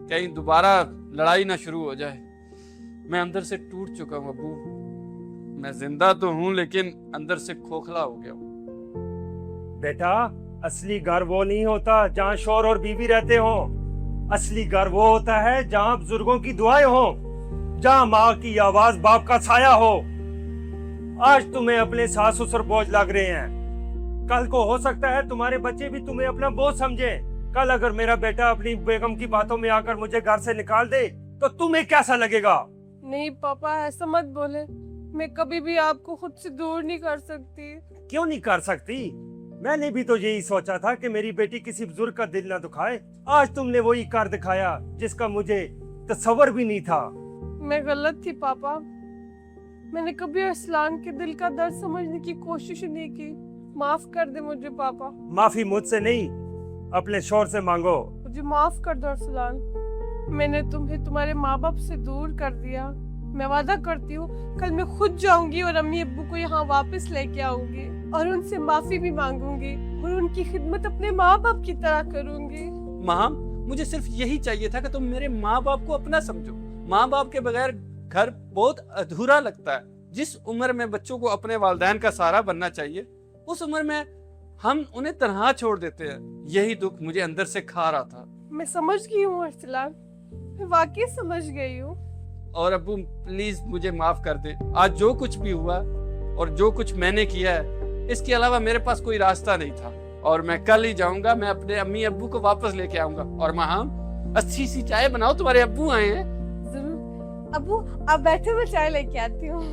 कहीं दोबारा लड़ाई ना शुरू हो जाए। मैं अंदर से टूट चुका हूँ अब्बू। मैं जिंदा तो हूँ लेकिन अंदर से खोखला हो गया हूँ। बेटा, असली घर वो नहीं होता जहाँ शौहर और बीवी रहते हो। असली घर वो होता है जहाँ बुजुर्गों की दुआएं हो, जहाँ माँ की आवाज बाप का छाया हो। आज तुम्हें अपने सास ससुर बोझ लग रहे हैं, कल को हो सकता है तुम्हारे बच्चे भी तुम्हें अपना बोझ समझे। कल अगर मेरा बेटा अपनी बेगम की बातों में आकर मुझे घर से निकाल दे तो तुम्हें कैसा लगेगा? नहीं पापा, ऐसा मत बोले। मैं कभी भी आपको खुद से दूर नहीं कर सकती। क्यों नहीं कर सकती? मैंने भी तो यही सोचा था कि मेरी बेटी किसी बुजुर्ग का दिल ना दुखाए। आज तुमने वही कर दिखाया जिसका मुझे तस्वर भी नहीं था। मैं गलत थी पापा। मैंने कभी अरसलान के दिल का दर्द समझने की कोशिश नहीं की। माफ कर दे मुझे पापा। माफी मुझसे नहीं, अपने शौहर से मांगो। मुझे माफ कर दो अरसलान। मैंने तुम्हें तुम्हारे माँ बाप से दूर कर दिया। मैं वादा करती हूँ कल मैं खुद जाऊंगी और अम्मी अब्बू को यहाँ वापस लेके आऊंगी और उनसे माफी भी मांगूंगी और उनकी खिदमत अपने माँ बाप की तरह करूंगी। माँ, मुझे सिर्फ यही चाहिए था कि तुम मेरे माँ बाप को अपना समझो। माँ बाप के बगैर घर बहुत अधूरा लगता है। जिस उम्र में बच्चों को अपने वालिदैन का सहारा बनना चाहिए, उस उम्र में हम उन्हें तन्हा छोड़ देते हैं। यही दुख मुझे अंदर से खा रहा था। मैं समझ गई हूँ अरसलान, मैं वाकई समझ गई हूँ। और अब्बू प्लीज मुझे माफ कर दे। आज जो कुछ भी हुआ और जो कुछ मैंने किया है, इसके अलावा मेरे पास कोई रास्ता नहीं था। और मैं कल ही जाऊंगा, मैं अपने अम्मी अब्बू को वापस लेके आऊंगा। और माँ, अच्छी सी चाय बनाओ, तुम्हारे अब्बू आए हैं। जरूर। अब्बू आप बैठे, मैं चाय लेके आती हूँ।